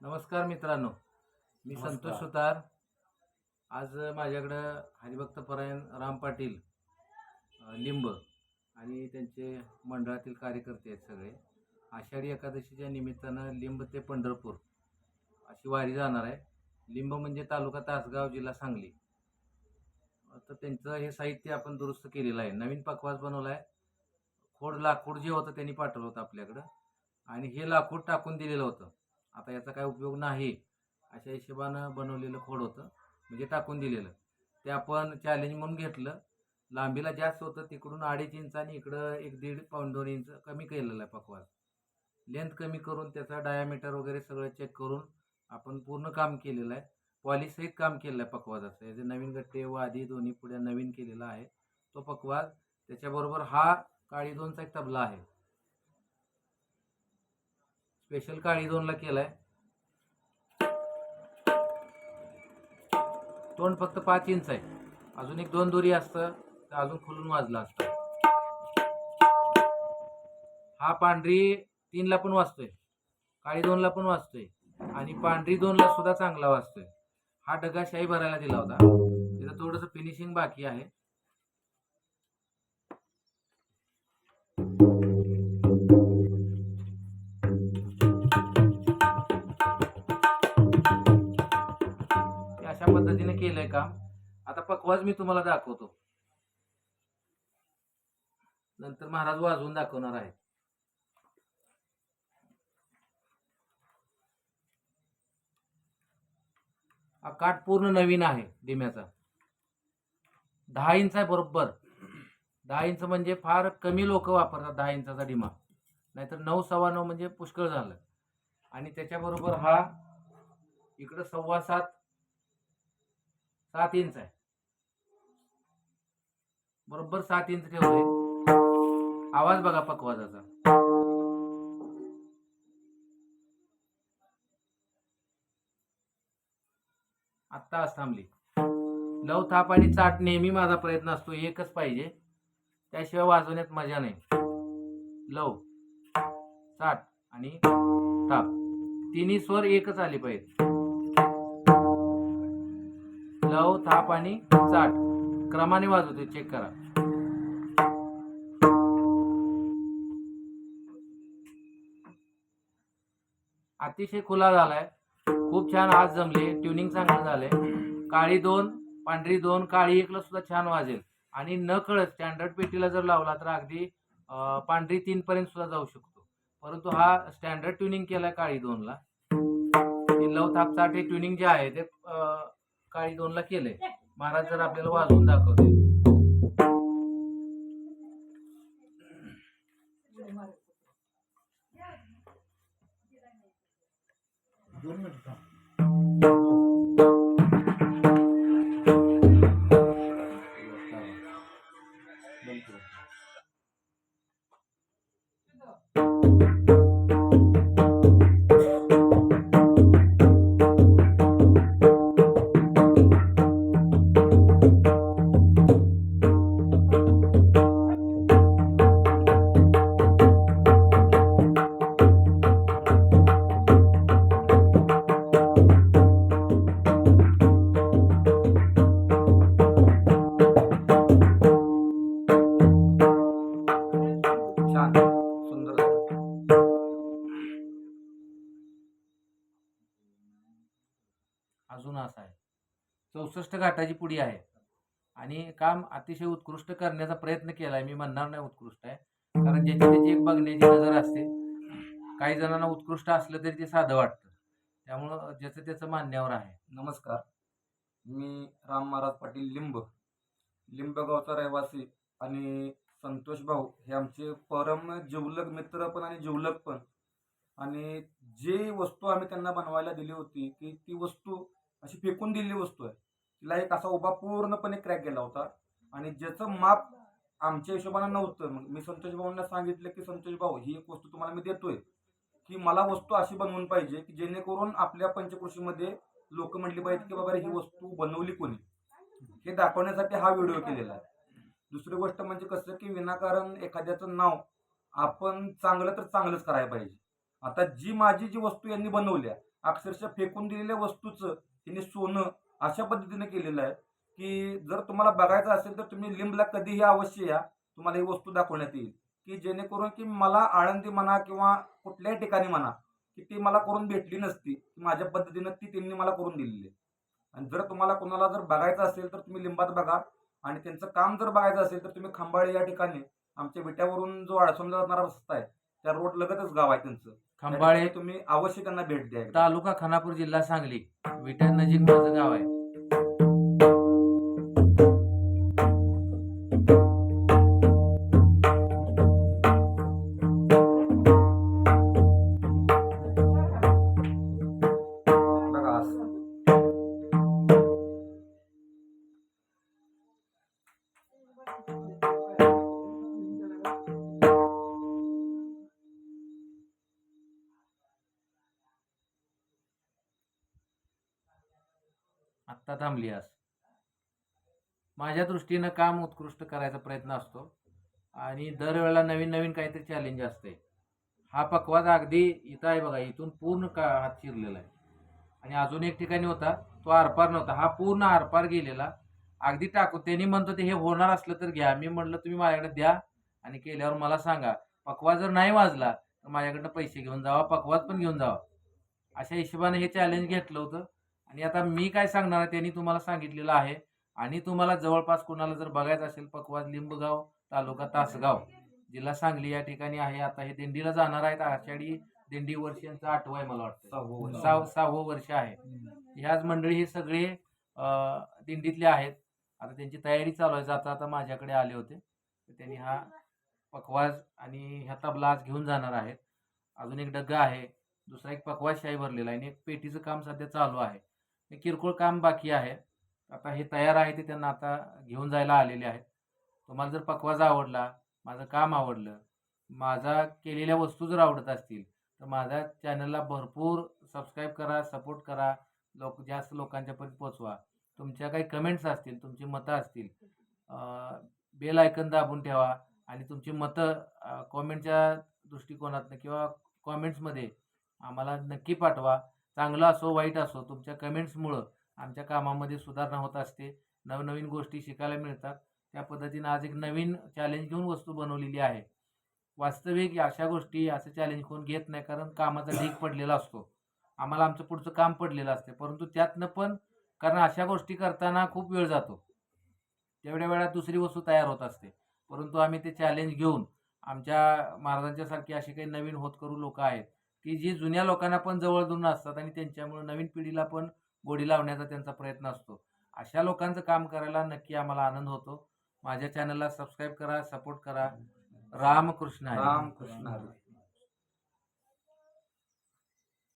नमस्कार मित्रांनो, मी नमस्कार. संतोष सुतार. आज माझ्याकडं हरिभक्तपरायण राम पाटील लिंब आणि त्यांचे मंडळातील कार्यकर्ते आहेत सगळे. आषाढी एकादशीच्या निमित्तानं लिंब ते पंढरपूर अशी वारी जाणार आहे. लिंब म्हणजे तालुका तासगाव, जिल्हा सांगली. तर त्यांचं हे साहित्य आपण दुरुस्त केलेलं आहे. नवीन पकवास बनवला आहे. लाकूड जे होतं त्यांनी पाठवलं होतं आपल्याकडं आणि हे लाकूड टाकून दिलेलं होतं. आता याचा काय उपयोग नाही अशा हिशोबानं बनवलेलं खोड होतं, म्हणजे टाकून दिलेलं. ते आपण चॅलेंज म्हणून घेतलं. लांबीला जास्त होतं, तिकडून 2.5 इंच आणि इकडं 1.5 पाऊण 2 इंच कमी केलेलं आहे पकवास. लेंथ कमी करून त्याचा डायामीटर वगैरे सगळं चेक करून आपण पूर्ण काम केलेलं आहे. पॉलिशसहित काम केलेलं आहे पकवासाचं. याचे नवीन गट्टे व आधी दोन्ही पुढ्या नवीन केलेला आहे तो पकवास. त्याच्याबरोबर हा काळी दोनचा एक तबला आहे, स्पेशल काळी दोनला केलाय. तोंड फक्त 5 इंच आहे. अजून एक 2 दोरी असतं तर अजून खुलून वाजला असतं. हा पांढरी 3ला पण वाजतोय, काळी 2ला पण वाजतोय आणि पांढरी 2ला सुद्धा चांगला वाजतोय. हा डगा शाई भरायला दिला होता, त्याचं थोडंसं फिनिशिंग बाकी आहे. अशा पद्धतीने केलंय काम. आता पकवास मी तुम्हाला दाखवतो, नंतर महाराज वाजवून दाखवणार आहेत. हा काठ पूर्ण नवीन आहे डिम्याचा. 10 इंच आहे बरोबर. 10 इंच म्हणजे फार कमी लोक वापरतात 10 इंचाचा डिमा, नाहीतर 9 सव्वा 9 म्हणजे पुष्कळ झालं. आणि त्याच्याबरोबर हा इकडं 7.25 इंच आहे, बरोबर 7 इंच ठेवलंय. आवाज बघा पकवाजाचा. आत्ता आज थांबली. लव, थाप आणि चाट नेहमी माझा प्रयत्न असतो एकच पाहिजे, त्याशिवाय वाजवण्यात मजा नाही. लव, चाट आणि थाप, तिन्ही स्वर एकच आले पाहिजे. लव, थाप आणि चाट क्रमाने वाजवते, चेक करा. अतिशय खुला झालाय, खूप छान आज जमले, ट्युनिंग चांगलं झालंय. काळी 2, पांढरी 2, काळी 1ला सुद्धा छान वाजेल. आणि न कळत स्टँडर्ड पेटीला जर लावला तर अगदी पांढरी 3 पर्यंत सुद्धा जाऊ शकतो. परंतु हा स्टँडर्ड ट्युनिंग केलाय काळी 2ला. लव, थाप, चाट हे ट्युनिंग जे आहे ते काळी 2ला केलंय. महाराज जर आपल्याला वाजवून दाखवते. छान, सुंदर. अजून असा आहे, 64 घाटाची पुडी आहे आणि काम अतिशय उत्कृष्ट करण्याचा प्रयत्न केलाय. मी म्हणणार नाही उत्कृष्ट आहे, कारण ज्याची त्याची एक बघण्याची नजर असते. काही जणांना उत्कृष्ट असलं तरी ते साधं वाटतं, त्यामुळं ज्याचं त्याचं मान्यावर आहे. नमस्कार. मी राम महाराज पाटील लिंबगावचा रहिवासी आणि संतोष भाऊ हे आमचे परम जिवलग मित्र पण आणि जिवलग पण. आणि जे वस्तू आम्ही त्यांना बनवायला दिली होती की ती वस्तू अशी फेकून दिलेली वस्तू आहे, तिला एक असा उभा पूर्णपणे क्रॅक गेला होता आणि ज्याचं माप आमच्या हिशोबाने नव्हतं. मग मी संतोष भाऊंना सांगितलं की संतोष भाऊ, ही एक वस्तू तुम्हाला मी देतोय की मला वस्तू अशी बनवून पाहिजे की जेणेकरून आपल्या पंचकृषीमध्ये लोक म्हटली पाहिजे की बाबा ही वस्तू बनवली कोणी, हे दाखवण्यासाठी हा व्हिडिओ केलेला आहे. दुसरी गोष्ट म्हणजे कसं की विनाकारण एखाद्याचं नाव आपण चांगलं तर चांगलंच करायला पाहिजे. आता माझी जी वस्तू यांनी बनवल्या, अक्षरशः फेकून दिलेल्या वस्तूचं त्यांनी सोनं अशा पद्धतीने केलेलं आहे की जर तुम्हाला बघायचं असेल तर तुम्ही लिंबला कधीही अवश्य या, तुम्हाला ही वस्तू दाखवण्यात येईल की जेणेकरून की मला आळंदी म्हणा किंवा कुठल्याही ठिकाणी म्हणा की ती मला करून भेटली नसती, माझ्या पद्धतीनं ती त्यांनी मला करून दिलेली आहे. आणि जर तुम्हाला कोणाला जर बघायचं असेल तर तुम्ही लिंबात बघा, आणि त्यांचं काम जर बघायचं असेल तर तुम्ही खंबाळे या ठिकाणी आमच्या विट्यावरून जो अडसणला जाणारा रस्ता आहे त्या रोड लगतच गाव आहे त्यांचं. त्या खंबाळे ठिकाणी तुम्ही अवश्य त्यांना भेट द्या एकदा. तालुका खानापूर जिल्हा सांगली विटा नजीक माझं गाव आहे. बघा असं. आत्ता थांबली आज. माझ्या दृष्टीनं काम उत्कृष्ट करायचा प्रयत्न असतो आणि दरवेळेला नवीन नवीन काहीतरी चॅलेंज असते. हा पकवाज अगदी इथं आहे बघा, इथून पूर्ण का हात चिरलेला आहे. आणि अजून एक ठिकाणी होता तो आरपार नव्हता, हा पूर्ण आरपार गेलेला. अगदी टाकू त्यांनी म्हणतो ते हे होणार असलं तर घ्या. मी म्हटलं तुम्ही माझ्याकडे द्या आणि केल्यावर मला सांगा. पकवाज जर नाही वाजला तर माझ्याकडनं पैसे घेऊन जावा, पकवाज पण घेऊन जावा. अशा हिशोबाने हे चॅलेंज घेतलं होतं. आणि आता मी काय सांगणार आहे त्यांनी तुम्हाला सांगितलेलं आहे. आणि तुम्हाला जवळपास कोणाला जर बघायचं असेल पकवाज लिंबगाव तालुका तासगाव जिल्हा सांगली या ठिकाणी आहे. आता हे दिंडीला जाणार आहेत. आषाढी दिंडी वर्ष यांचं 8वं आहे मला वाटतं, 6वं वर्ष आहे. ह्याच मंडळी हे सगळे दिंडीतले आहेत. आता त्यांची तयारी चालू आहे. जाता आता माझ्याकडे आले होते तर त्यांनी हा पकवाज आणि ह्या तबला आज घेऊन जाणार आहेत. अजून एक डग्गा आहे, दुसरा एक पकवाज शाही भरलेला आहे आणि एक पेटीचं काम सध्या चालू आहे. हे किरकोळ काम बाकी आहे. आता हे तयार आहे ते त्यांना आता घेऊन जायला आलेले आहेत. तुम्हाला जर पकवाज आवडला, माझं काम आवडलं, माझा केलेल्या वस्तू जर आवडत असतील तर माझ्या चॅनलला भरपूर सबस्क्राईब करा, सपोर्ट करा, जास्त लोकांच्यापर्यंत पोचवा. तुमच्या काही कमेंट्स असतील, तुमची मतं असतील, बेल आयकन दाबून ठेवा आणि तुमची मतं कॉमेंटच्या दृष्टिकोनातनं किंवा कॉमेंट्समध्ये आम्हाला नक्की पाठवा. चांगलं असो वाईट असो, तुमच्या कमेंट्समुळं आमच्या कामामध्ये सुधारणा होत असते. नवनवीन गोष्टी शिकायला मिळतात. त्या पद्धतीनं आज एक नवीन चॅलेंज घेऊन वस्तू बनवलेली आहे. वास्तविक अशा गोष्टी असं चॅलेंज कोण घेत नाही, कारण कामाचा ढीग पडलेला असतो. आम्हाला आमचं पुढचं काम पडलेलं असते, परंतु त्यातनं पण कारण अशा गोष्टी करताना खूप वेळ जातो. तेवढ्या वेळात दुसरी वस्तू तयार होत असते. परंतु आम्ही ते चॅलेंज घेऊन आमच्या महाराजांच्यासारखी अशी काही नवीन होतकरू लोकं आहेत की जी जुन्या लोकांना पण जवळ धरून असतात आणि त्यांच्यामुळे नवीन पिढीला पण गोडी लावण्याचा त्यांचा प्रयत्न असतो. अशा लोकांचं काम करायला नक्की आम्हाला आनंद होतो. माझ्या चॅनलला सबस्क्राईब करा, सपोर्ट करा. रामकृष्ण हरी. रामकृष्ण हरी.